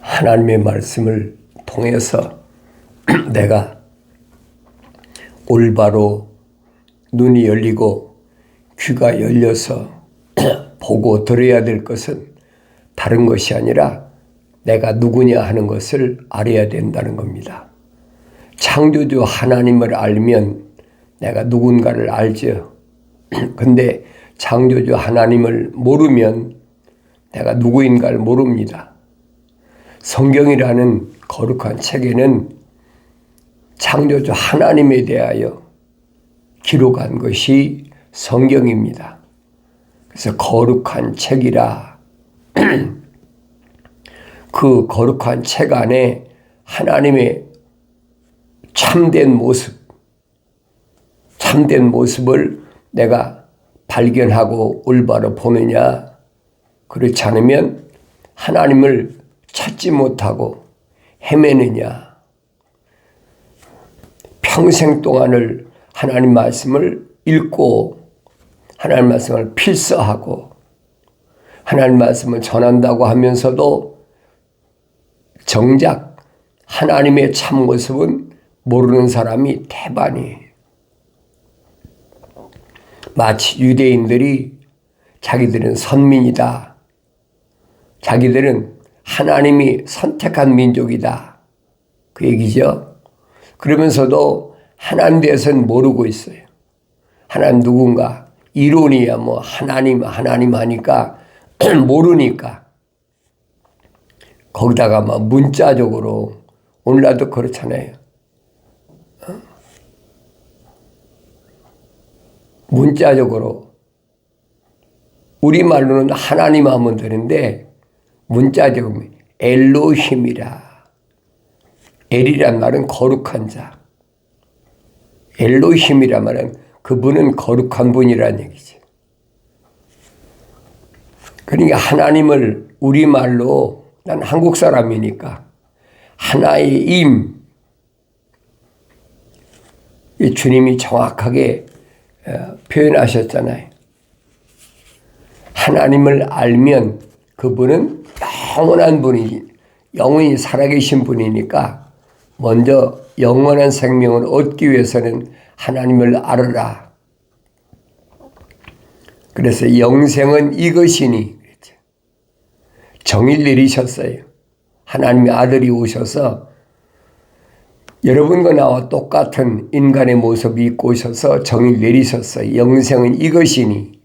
하나님의 말씀을 통해서 내가 올바로 눈이 열리고 귀가 열려서 보고 들어야 될 것은 다른 것이 아니라 내가 누구냐 하는 것을 알아야 된다는 겁니다. 창조주 하나님을 알면 내가 누군가를 알죠. 근데 창조주 하나님을 모르면 내가 누구인가를 모릅니다. 성경이라는 거룩한 책에는 창조주 하나님에 대하여 기록한 것이 성경입니다. 그래서 거룩한 책이라 그 거룩한 책 안에 하나님의 참된 모습을 내가 발견하고 올바로 보느냐, 그렇지 않으면 하나님을 찾지 못하고 헤매느냐, 평생 동안을 하나님 말씀을 읽고 하나님 말씀을 필서하고 하나님 말씀을 전한다고 하면서도 정작 하나님의 참모습은 모르는 사람이 태반이에요. 마치 유대인들이 자기들은 선민이다, 자기들은 하나님이 선택한 민족이다, 그 얘기죠. 그러면서도 하나님 대해서는 모르고 있어요. 하나님 누군가, 이론이야 뭐 하나님 하니까 모르니까 거기다가 막 문자적으로, 오늘날도 그렇잖아요. 문자적으로 우리말로는 하나님 하면 되는데 문자적으로 엘로힘이라. 엘이란 말은 거룩한 자, 엘로힘이란 말은 그분은 거룩한 분이라는 얘기죠. 그러니까 하나님을 우리말로, 난 한국 사람이니까 하나의 임, 주님이 정확하게 표현하셨잖아요. 하나님을 알면 그분은 영원한 분이, 영원히 살아계신 분이니까 먼저 영원한 생명을 얻기 위해서는 하나님을 알아라. 그래서 영생은 이것이니 정의를 내리셨어요. 하나님의 아들이 오셔서 여러분과 나와 똑같은 인간의 모습이 입고 오셔서 정의를 내리셨어요. 영생은 이것이니,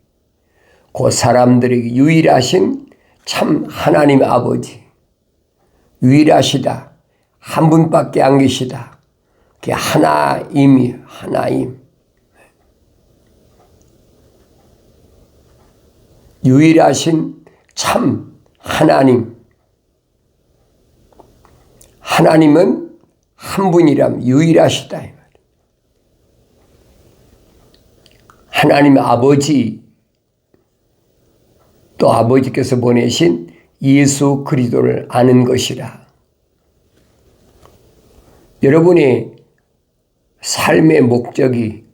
그 사람들에게 유일하신 참 하나님 아버지, 유일하시다, 한 분밖에 안 계시다, 그게 하나임. 유일하신 참 하나님. 하나님은 한 분이라면 유일하시다 이 말이에요. 하나님 아버지, 또 아버지께서 보내신 예수 그리스도를 아는 것이라. 여러분의 삶의 목적이,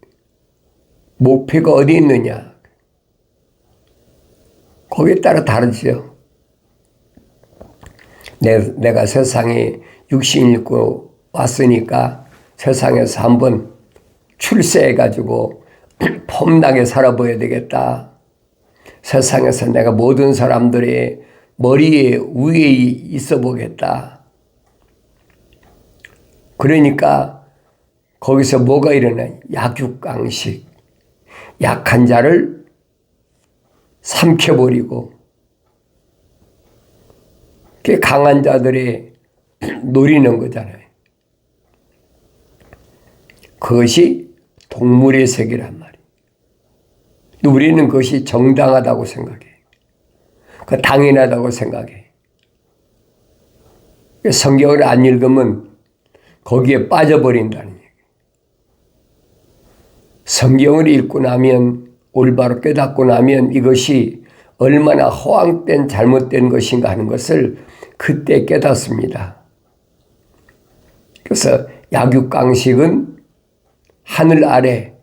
목표가 어디 있느냐, 거기에 따라 다르죠. 내가 세상에 육신 입고 왔으니까 세상에서 한번 출세해가지고 폼나게 살아보아야 되겠다. 세상에서 내가 모든 사람들의 머리에 위에 있어 보겠다. 그러니까 거기서 뭐가 일어나? 약육강식. 약한 자를 삼켜버리고 그게 강한 자들의 노리는 거잖아요. 그것이 동물의 세계란 말이에요. 우리는 그것이 정당하다고 생각해. 그 당연하다고 생각해. 성경을 안 읽으면 거기에 빠져버린다는 얘기예요. 성경을 읽고 나면, 올바로 깨닫고 나면 이것이 얼마나 허황된 잘못된 것인가 하는 것을 그때 깨닫습니다. 그래서 약육강식은 하늘 아래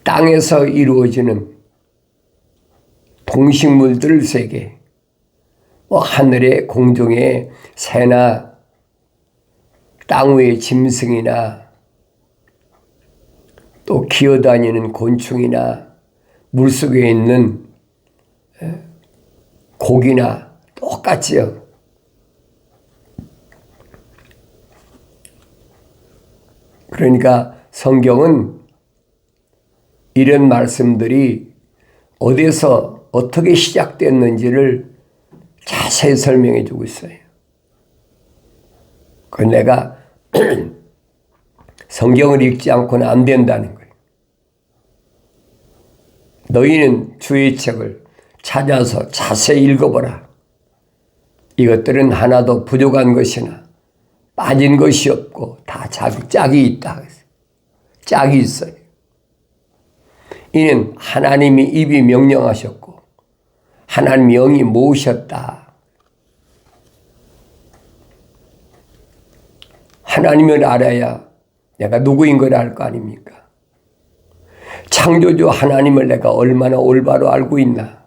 땅에서 이루어지는 동식물들 세계, 하늘의 공중의 새나 땅 위의 짐승이나 또 기어다니는 곤충이나 물속에 있는 고기나 똑같지요. 그러니까 성경은 이런 말씀들이 어디서 어떻게 시작됐는지를 자세히 설명해 주고 있어요. 그 내가 성경을 읽지 않고는 안 된다는 거예요. 너희는 주의 책을 찾아서 자세히 읽어보라. 이것들은 하나도 부족한 것이나 빠진 것이 없고 다 짝이 있다. 짝이 있어요. 이는 하나님이 입이 명령하셨고 하나님 영이 모으셨다. 하나님을 알아야 내가 누구인 걸 알 거 아닙니까? 창조주 하나님을 내가 얼마나 올바로 알고 있나?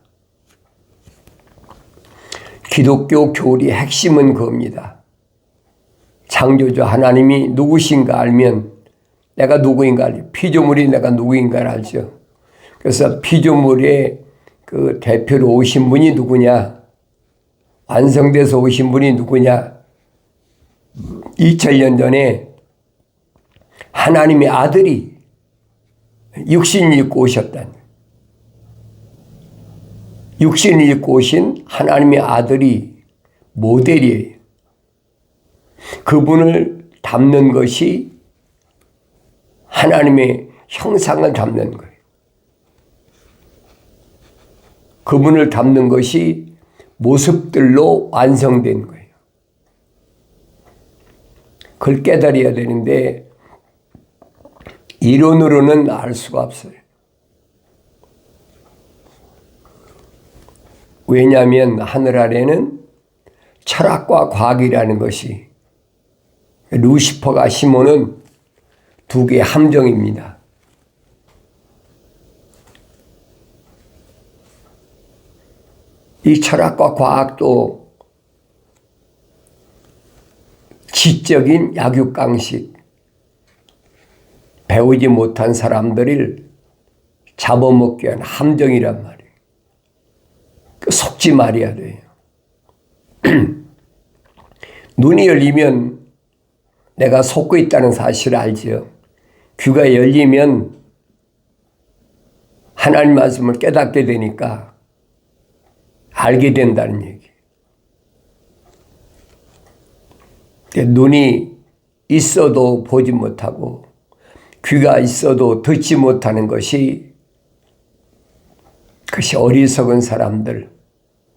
기독교 교리의 핵심은 그겁니다. 창조주 하나님이 누구신가 알면 내가 누구인가 알죠. 피조물이 내가 누구인가를 알죠. 그래서 피조물의 그 대표로 오신 분이 누구냐? 완성돼서 오신 분이 누구냐? 2000년 전에 하나님의 아들이 육신을 입고 오셨다는 거예요. 육신을 입고 오신 하나님의 아들이 모델이에요. 그분을 담는 것이 하나님의 형상을 담는 거예요. 그분을 담는 것이 모습들로 완성된 거예요. 그걸 깨달아야 되는데 이론으로는 알 수가 없어요. 왜냐하면 하늘 아래는 철학과 과학이라는 것이 루시퍼가 심어놓은 두 개의 함정입니다. 이 철학과 과학도 지적인 약육강식, 배우지 못한 사람들을 잡아먹기 위한 함정이란 말이에요. 속지 말아야 돼요. 눈이 열리면 내가 속고 있다는 사실을 알죠. 귀가 열리면 하나님 말씀을 깨닫게 되니까 알게 된다는 얘기예요. 눈이 있어도 보지 못하고 귀가 있어도 듣지 못하는 것이 그것이 어리석은 사람들.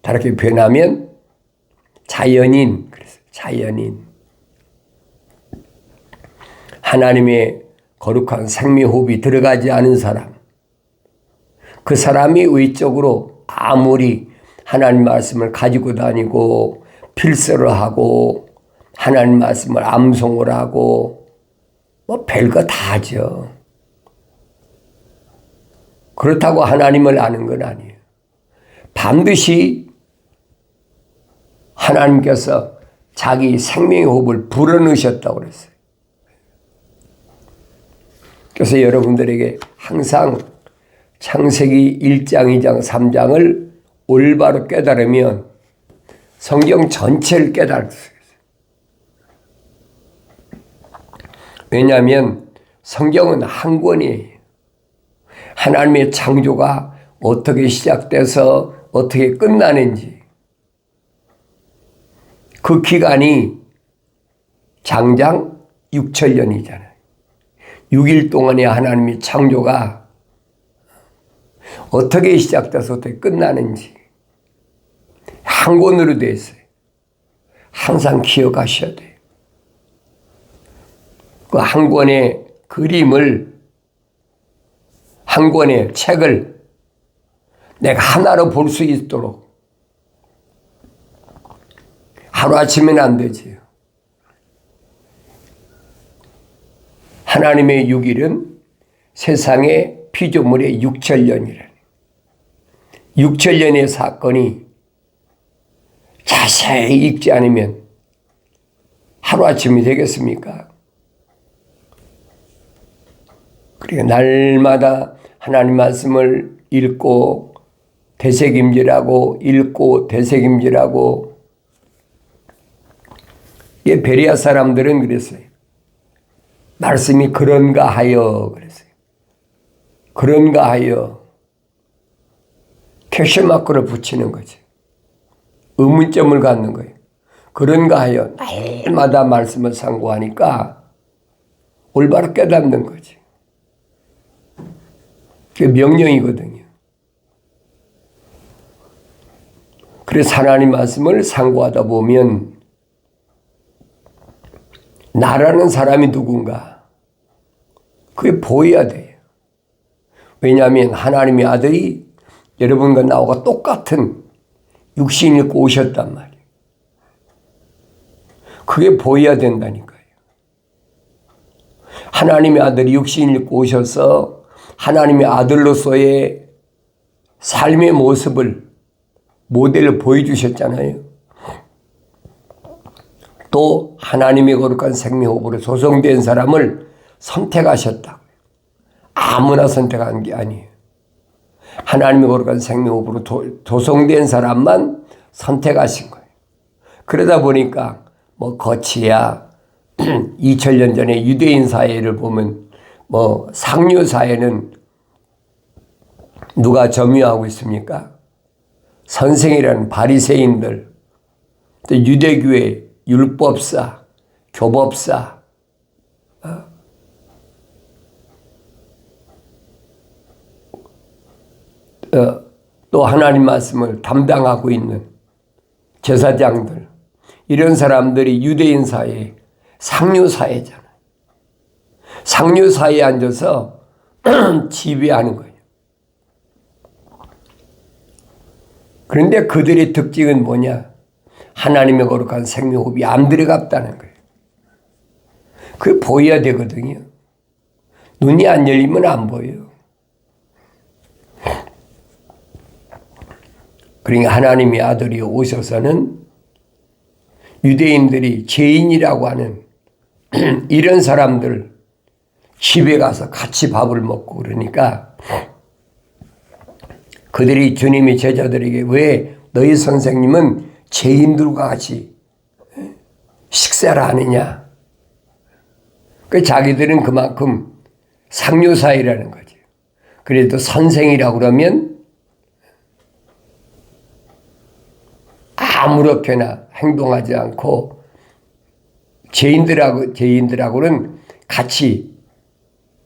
다르게 변하면 자연인. 그래서 자연인. 하나님의 거룩한 생명호흡이 들어가지 않은 사람. 그 사람이 외적으로 아무리 하나님 말씀을 가지고 다니고 필서를 하고 하나님 말씀을 암송을 하고 뭐 별거 다 하죠. 그렇다고 하나님을 아는 건 아니에요. 반드시 하나님께서 자기 생명의 호흡을 불어넣으셨다고 그랬어요. 그래서 여러분들에게 항상 창세기 1장, 2장, 3장을 올바로 깨달으면 성경 전체를 깨달을 수 있어요. 왜냐하면 성경은 한 권이에요. 하나님의 창조가 어떻게 시작돼서 어떻게 끝나는지 그 기간이 장장 6000년이잖아요. 6일 동안의 하나님의 창조가 어떻게 시작돼서 어떻게 끝나는지 한 권으로 되어 있어요. 항상 기억하셔야 돼요. 그 한 권의 그림을, 한 권의 책을 내가 하나로 볼 수 있도록 하루아침에는 안 되지요. 하나님의 6일은 세상의 피조물의 6000년이라니. 6000년의 사건이 잘 자세히 읽지 않으면 하루아침이 되겠습니까? 그러니까 날마다 하나님 말씀을 읽고 되새김질하고 읽고 되새김질하고. 베레아 사람들은 그랬어요. 말씀이 그런가 하여 그랬어요. 그런가 하여 퀘스천마크를 붙이는 거지. 의문점을 갖는 거예요. 그런가 하여 날마다 말씀을 상고하니까 올바로 깨닫는 거지. 그게 명령이거든요. 그래서 하나님 말씀을 상고하다 보면 나라는 사람이 누군가 그게 보여야 돼요. 왜냐하면 하나님의 아들이 여러분과 나와 똑같은 육신 입고 오셨단 말이에요. 그게 보여야 된다니까요. 하나님의 아들이 육신 입고 오셔서 하나님의 아들로서의 삶의 모습을 모델을 보여주셨잖아요. 또 하나님의 거룩한 생명호흡으로 조성된 사람을 선택하셨다. 아무나 선택한 게 아니에요. 하나님의 거룩한 생명호흡으로 조성된 사람만 선택하신 거예요. 그러다 보니까 거치야 2000년 전에 유대인 사회를 보면 상류 사회는 누가 점유하고 있습니까? 선생이라는 바리새인들, 또 유대교회 율법사, 교법사, 또 하나님 말씀을 담당하고 있는 제사장들, 이런 사람들이 유대인 사회, 상류 사회잖아요. 상류 사회에 앉아서 지배하는 거예요. 그런데 그들의 특징은 뭐냐? 하나님의 거룩한 생명호흡이 안 들어갔다는 거예요. 그게 보여야 되거든요. 눈이 안 열리면 안 보여요. 그러니까 하나님의 아들이 오셔서는 유대인들이 죄인이라고 하는 이런 사람들 집에 가서 같이 밥을 먹고 그러니까 그들이 주님의 제자들에게 왜 너희 선생님은 죄인들과 같이 식사를 하느냐. 자기들은 그만큼 상류사회라는 거죠. 그래도 선생이라고 그러면 아무렇게나 행동하지 않고 죄인들하고는 같이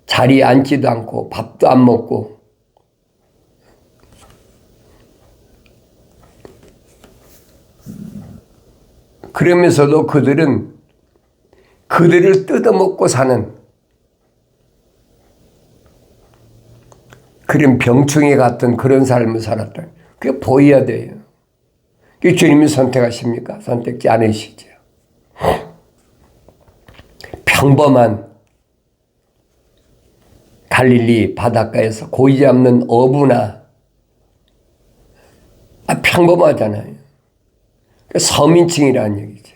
자리에 앉지도 않고 밥도 안 먹고 그러면서도 그들은 그들을 뜯어먹고 사는 그런 병충해 같은 그런 삶을 살았다. 그게 보여야 돼요. 그게 주님이 선택하십니까? 선택지 않으시죠. 평범한 갈릴리 바닷가에서 고기 잡는 어부나 평범하잖아요. 서민층이라는 얘기죠.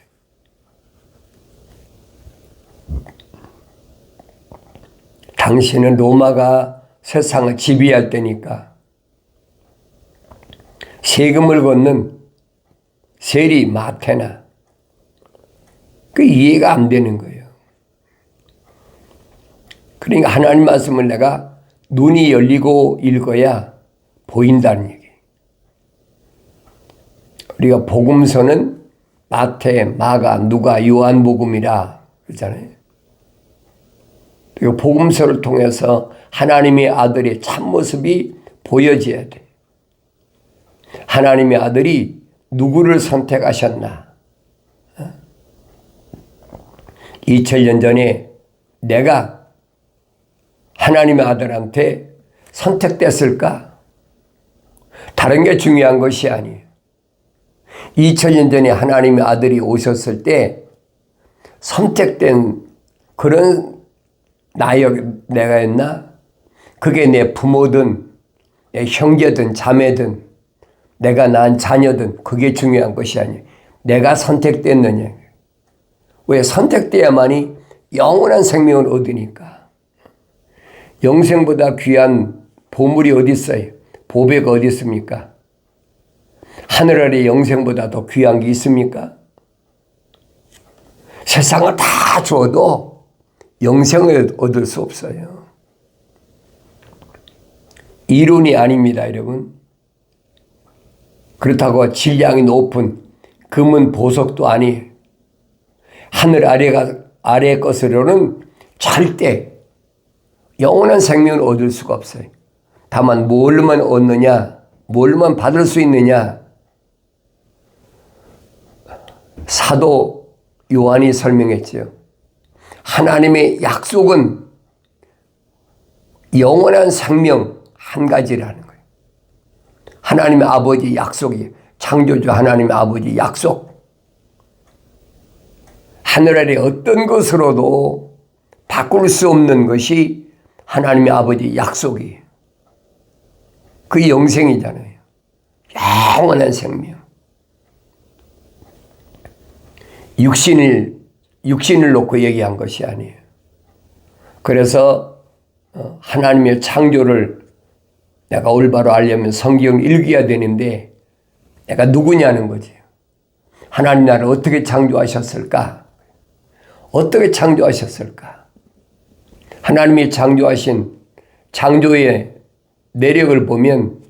당신은 로마가 세상을 지배할 때니까 세금을 걷는 세리 마테나 그 이해가 안 되는 거예요. 그러니까 하나님 말씀을 내가 눈이 열리고 읽어야 보인다는 얘기예요. 우리가 복음서는 마태, 마가, 누가, 요한복음이라 그러잖아요. 그리고 복음서를 통해서 하나님의 아들의 참모습이 보여져야 돼. 하나님의 아들이 누구를 선택하셨나? 2000년 전에 내가 하나님의 아들한테 선택됐을까? 다른 게 중요한 것이 아니에요. 2000년 전에 하나님의 아들이 오셨을 때 선택된 그런 내가 였나? 그게 내 부모든 내 형제든 자매든 내가 낳은 자녀든 그게 중요한 것이 아니에요. 내가 선택됐느냐. 왜? 선택돼야만이 영원한 생명을 얻으니까. 영생보다 귀한 보물이 어디 있어요? 보배가 어디 있습니까? 하늘 아래 영생보다 더 귀한 게 있습니까? 세상을 다 줘도 영생을 얻을 수 없어요. 이론이 아닙니다, 여러분. 그렇다고 질량이 높은 금은 보석도 아니에요. 하늘 아래 것으로는 절대 영원한 생명을 얻을 수가 없어요. 다만 뭘만 얻느냐, 뭘만 받을 수 있느냐. 사도 요한이 설명했죠. 하나님의 약속은 영원한 생명 한 가지라는 거예요. 하나님의 아버지 약속이, 창조주 하나님의 아버지 약속. 하늘 아래 어떤 것으로도 바꿀 수 없는 것이 하나님의 아버지 약속이에요. 그게 영생이잖아요. 영원한 생명. 육신을 놓고 얘기한 것이 아니에요. 그래서 하나님의 창조를 내가 올바로 알려면 성경을 읽어야 되는데 내가 누구냐는 거지. 하나님 나를 어떻게 창조하셨을까? 어떻게 창조하셨을까? 하나님이 창조하신 창조의 내력을 보면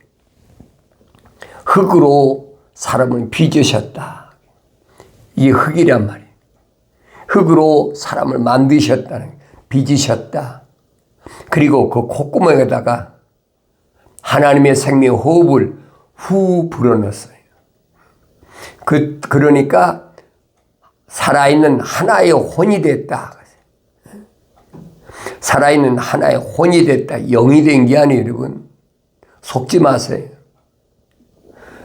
흙으로 사람을 빚으셨다. 이게 흙이란 말이에요. 흙으로 사람을 만드셨다는, 빚으셨다. 그리고 그 콧구멍에다가 하나님의 생명 호흡을 후 불어넣었어요. 그러니까 살아있는 하나의 혼이 됐다. 살아있는 하나의 혼이 됐다. 영이 된 게 아니에요, 여러분. 속지 마세요.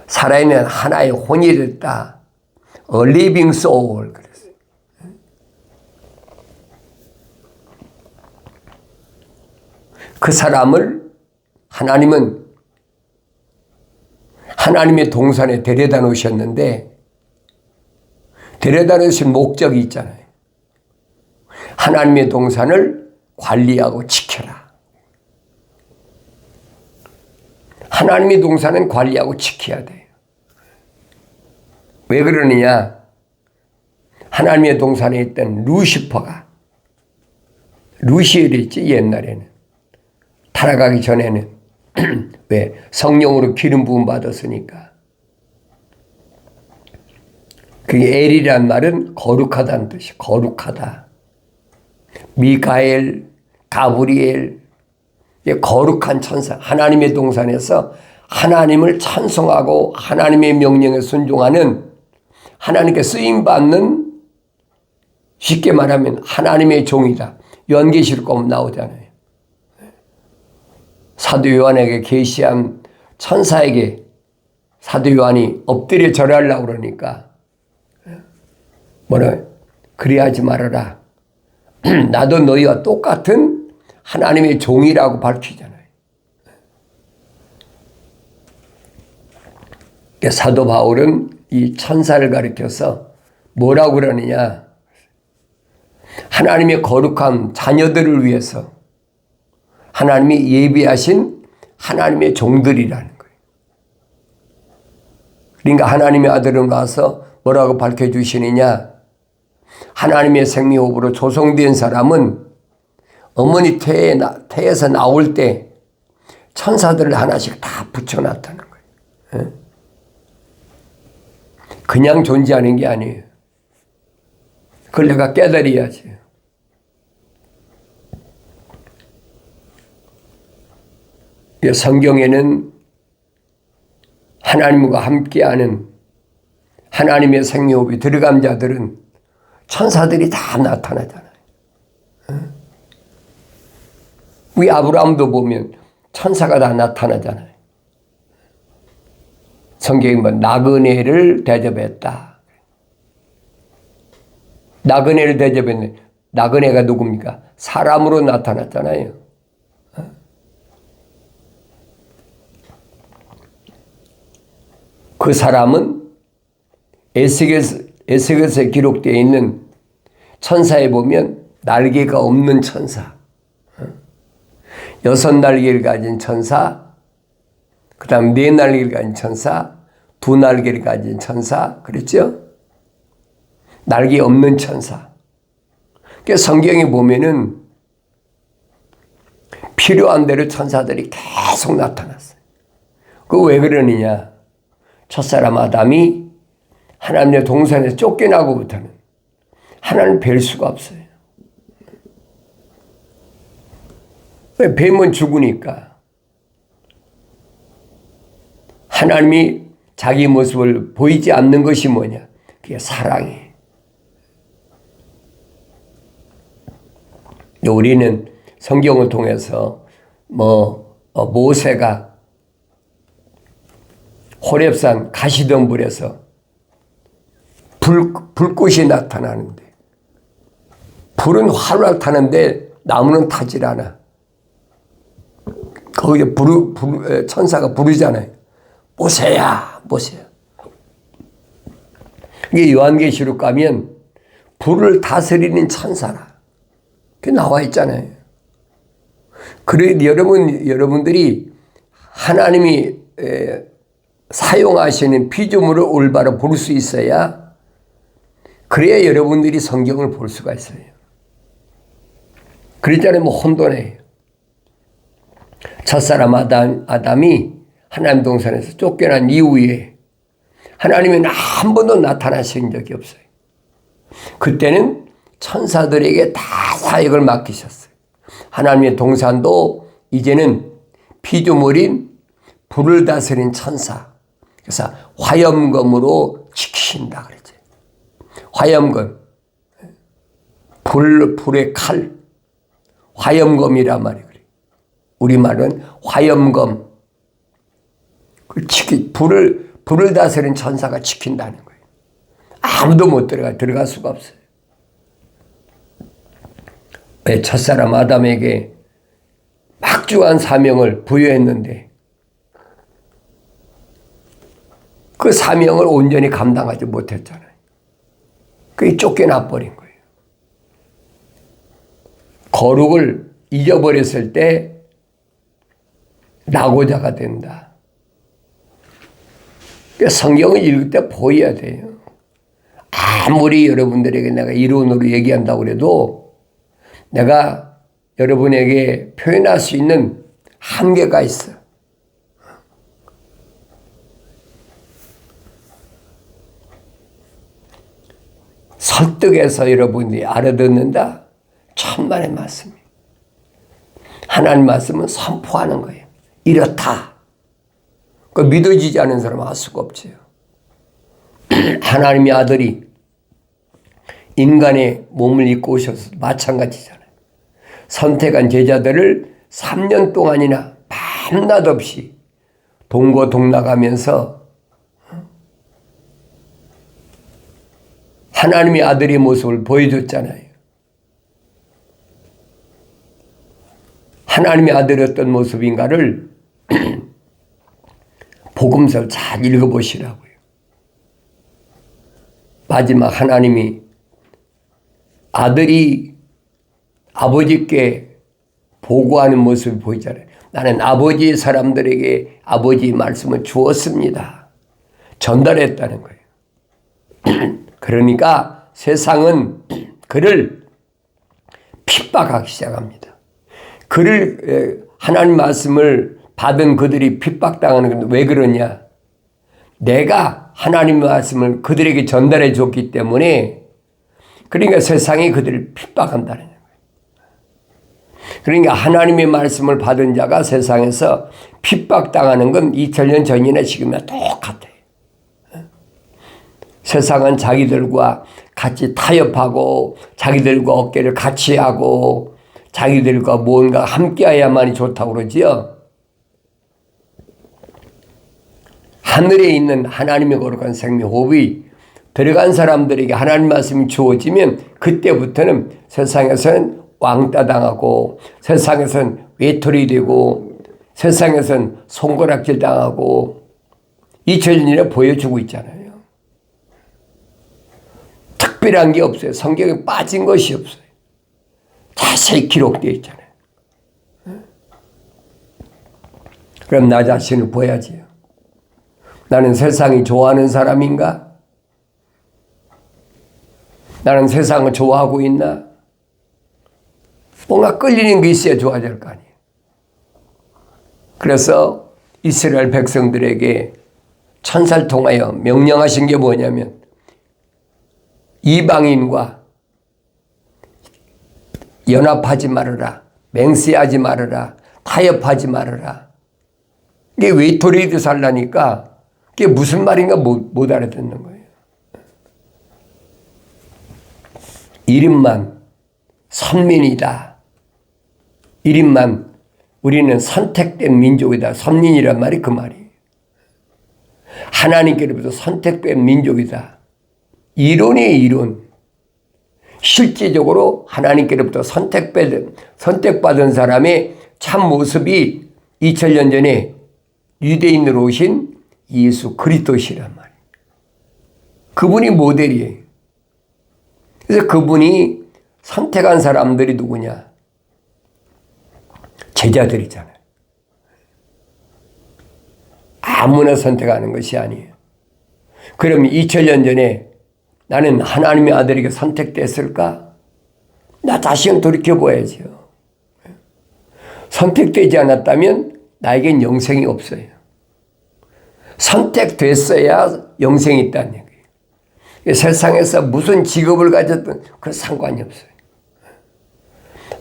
살아있는 하나의 혼이 됐다. A living soul. 그랬어요. 그 사람을 하나님은 하나님의 동산에 데려다 놓으셨는데 데려다 놓으신 목적이 있잖아요. 하나님의 동산을 관리하고 지켜라. 하나님의 동산은 관리하고 지켜야 돼요. 왜 그러느냐? 하나님의 동산에 있던 루시엘이 있지, 옛날에는. 타락하기 전에는. 왜? 성령으로 기름 부음 받았으니까. 그게 엘이란 말은 거룩하다는 뜻이에요. 거룩하다. 미가엘, 가브리엘, 거룩한 천사, 하나님의 동산에서 하나님을 찬송하고 하나님의 명령에 순종하는, 하나님께 쓰임받는, 쉽게 말하면 하나님의 종이다. 요한계시록 보면 나오잖아요. 사도 요한에게 계시한 천사에게 사도 요한이 엎드려 절하려고 그러니까 뭐라? 그리하지 말아라. 나도 너희와 똑같은 하나님의 종이라고 밝히잖아요. 사도 바울은 이 천사를 가리켜서 뭐라고 그러느냐? 하나님의 거룩한 자녀들을 위해서 하나님이 예비하신 하나님의 종들이라는 거예요. 그러니까 하나님의 아들은 와서 뭐라고 밝혀주시느냐? 하나님의 생명호흡으로 조성된 사람은 어머니 태에서 나올 때 천사들을 하나씩 다 붙여놨다는 거예요. 그냥 존재하는 게 아니에요. 그걸 내가 깨달아야지. 성경에는 하나님과 함께하는 하나님의 생명호흡이 들어간 자들은 천사들이 다 나타나잖아요. 우리 아브라함도 보면 천사가 다 나타나잖아요. 성경에 뭐 나그네를 대접했다. 나그네를 대접했는데 나그네가 누굽니까? 사람으로 나타났잖아요. 그 사람은 에스겔서에 기록되어 있는 천사에 보면 날개가 없는 천사, 6날개를 가진 천사, 그 다음 4날개를 가진 천사, 2날개를 가진 천사, 그랬죠? 날개 없는 천사. 그러니까 성경에 보면은 필요한 대로 천사들이 계속 나타났어요. 그 왜 그러느냐? 첫사람 아담이 하나님의 동산에서 쫓겨나고부터는 하나님을 뵐 수가 없어요. 왜? 뵈면 죽으니까. 하나님이 자기 모습을 보이지 않는 것이 뭐냐? 그게 사랑이에요. 우리는 성경을 통해서 모세가 호렙산 가시덤불에서 불꽃이 나타나는데 불은 활활 타는데 나무는 타질 않아. 거기에 천사가 부르잖아요. 모세야, 모세야. 이게 요한계시록 가면 불을 다스리는 천사라. 그게 나와 있잖아요. 그래 여러분들이 하나님이 사용하시는 피조물을 올바로 볼 수 있어야, 그래야 여러분들이 성경을 볼 수가 있어요. 그랬잖아요. 혼돈해요. 첫사람 아담이 하나님 동산에서 쫓겨난 이후에 하나님은 한 번도 나타나신 적이 없어요. 그때는 천사들에게 다 사역을 맡기셨어요. 하나님의 동산도 이제는 피조물인 불을 다스린 천사, 그래서 화염검으로 지키신다 그러죠. 화염검, 불의 칼, 화염검이란 말이에요. 우리말은 화염검, 불을 다스린 천사가 지킨다는 거예요. 아무도 못 들어갈 수가 없어요. 왜? 첫사람 아담에게 막중한 사명을 부여했는데 그 사명을 온전히 감당하지 못했잖아요. 그게 쫓겨나 버린 거예요. 거룩을 잊어버렸을 때 낙오자가 된다. 성경을 읽을 때 보여야 돼요. 아무리 여러분들에게 내가 이론으로 얘기한다고 해도 내가 여러분에게 표현할 수 있는 한계가 있어. 설득해서 여러분이 알아듣는다? 천만의 말씀이에요. 하나님 말씀은 선포하는 거예요. 이렇다. 그 믿어지지 않은 사람은 할 수가 없지요. 하나님의 아들이 인간의 몸을 입고 오셔서 마찬가지잖아요. 선택한 제자들을 3년 동안이나 밤낮 없이 동고동락하면서 하나님의 아들의 모습을 보여줬잖아요. 하나님의 아들이 어떤 모습인가를 복음서를 잘 읽어보시라고요. 마지막 하나님이 아들이 아버지께 보고하는 모습이 보이잖아요. 나는 아버지의 사람들에게 아버지의 말씀을 주었습니다. 전달했다는 거예요. 그러니까 세상은 그를 핍박하기 시작합니다. 그를 하나님 말씀을 받은 그들이 핍박당하는 건데 왜 그러냐? 내가 하나님 말씀을 그들에게 전달해 줬기 때문에, 그러니까 세상이 그들을 핍박한다는 거예요. 그러니까 하나님의 말씀을 받은 자가 세상에서 핍박당하는 건 2000년 전이나 지금이나 똑같아요. 세상은 자기들과 같이 타협하고 자기들과 어깨를 같이 하고 자기들과 뭔가 함께해야만이 좋다고 그러지요. 하늘에 있는 하나님의 거룩한 생명 호흡이 들어간 사람들에게 하나님 말씀이 주어지면 그때부터는 세상에서는 왕따 당하고 세상에서는 외톨이 되고 세상에서는 손가락질 당하고 2000년에 보여주고 있잖아요. 특별한 게 없어요. 성경에 빠진 것이 없어요. 자세히 기록되어 있잖아요. 그럼 나 자신을 보야지요. 나는 세상이 좋아하는 사람인가? 나는 세상을 좋아하고 있나? 뭔가 끌리는 게 있어야 좋아질 거 아니에요. 그래서 이스라엘 백성들에게 천사를 통하여 명령하신 게 뭐냐면 이방인과 연합하지 말아라. 맹세하지 말아라. 타협하지 말아라. 이게 외톨이도 살라니까 그게 무슨 말인가 못 알아듣는 거예요. 이름만 선민이다. 이름만 우리는 선택된 민족이다. 선민이란 말이 그 말이에요. 하나님께로부터 선택된 민족이다. 이론이에요, 이론. 실제적으로 하나님께로부터 선택받은 사람의 참 모습이 2000년 전에 유대인으로 오신 예수 그리스도시란 말이에요. 그분이 모델이에요. 그래서 그분이 선택한 사람들이 누구냐? 제자들이잖아요. 아무나 선택하는 것이 아니에요. 그럼 2000년 전에 나는 하나님의 아들에게 선택됐을까? 나 자신을 돌이켜봐야죠. 선택되지 않았다면 나에겐 영생이 없어요. 선택됐어야 영생이 있다는 얘기예요. 세상에서 무슨 직업을 가졌든 그건 상관이 없어요.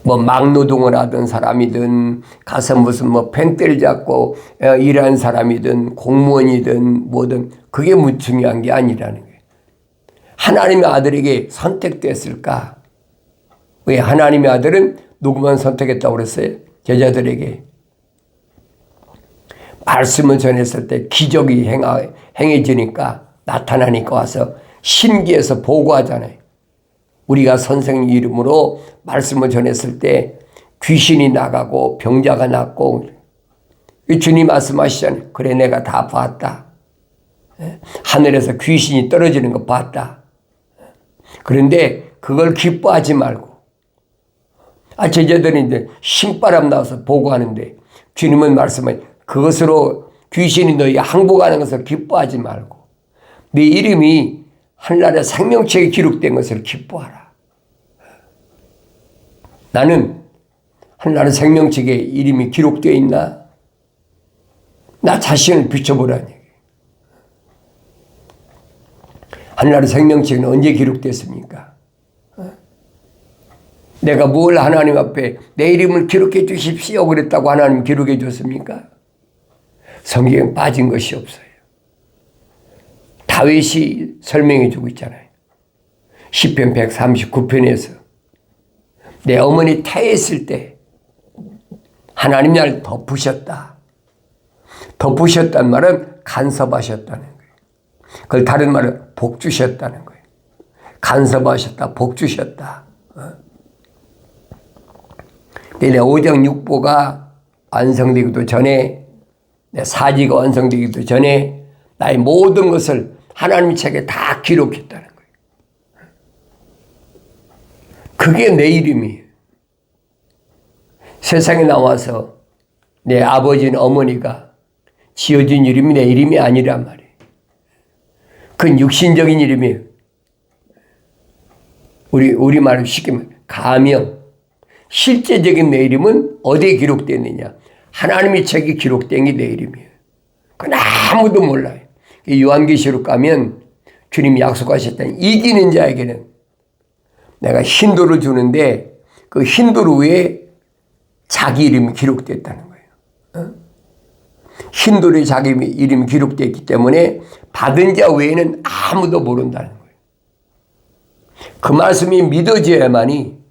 뭐 막노동을 하던 사람이든 가서 무슨 뭐 펜대를 잡고 일하는 사람이든 공무원이든 뭐든 그게 중요한 게 아니라는 거예요. 하나님의 아들에게 선택됐을까? 왜 하나님의 아들은 누구만 선택했다고 그랬어요? 제자들에게. 말씀을 전했을 때 기적이 행해지니까 나타나니까 와서 신기해서 보고하잖아요. 우리가 선생님 이름으로 말씀을 전했을 때 귀신이 나가고 병자가 낫고 주님 말씀하시잖아요. 그래 내가 다 봤다. 하늘에서 귀신이 떨어지는 거 봤다. 그런데 그걸 기뻐하지 말고 제자들이 이제 신바람 나와서 보고하는데 주님은 말씀을 그것으로 귀신이 너희 항복하는 것을 기뻐하지 말고 네 이름이 하늘나라의 생명책에 기록된 것을 기뻐하라. 나는 하늘나라의 생명책에 이름이 기록되어 있나? 나 자신을 비춰보라는 얘기예요. 하늘나라의 생명책은 언제 기록됐습니까? 내가 뭘 하나님 앞에 내 이름을 기록해 주십시오 그랬다고 하나님 기록해 줬습니까? 성경에 빠진 것이 없어요. 다윗이 설명해 주고 있잖아요. 시편 139편에서 내 어머니 태했을 때 하나님 나를 덮으셨다. 덮으셨다는 말은 간섭하셨다는 거예요. 그걸 다른 말은 복 주셨다는 거예요. 간섭하셨다, 복 주셨다. 내 오정육보가 완성되기도 전에 내 사지가 완성되기도 전에 나의 모든 것을 하나님 책에 다 기록했다는 거예요. 그게 내 이름이에요. 세상에 나와서 내 아버지는 어머니가 지어준 이름이 내 이름이 아니란 말이에요. 그건 육신적인 이름이에요. 우리말로 쉽게 말하면 가명. 실제적인 내 이름은 어디에 기록됐느냐? 하나님의 책에 기록된 게 내 이름이에요. 그건 아무도 몰라요. 요한계시록 가면 주님이 약속하셨다는 이기는 자에게는 내가 흰돌을 주는데 그 흰돌 위에 자기 이름이 기록됐다는 거예요. 흰돌에 자기 이름이 기록됐기 때문에 받은 자 외에는 아무도 모른다는 거예요. 그 말씀이 믿어져야만이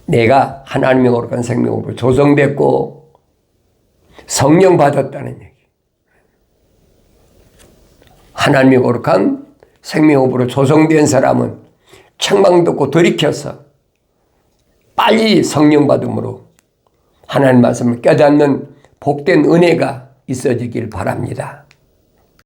내가 하나님의 거룩한 생명으로 조성됐고 성령 받았다는 얘기. 하나님의 거룩한 생명으로 조성된 사람은 책망 듣고 돌이켜서 빨리 성령 받음으로 하나님 말씀을 깨닫는 복된 은혜가 있어지길 바랍니다.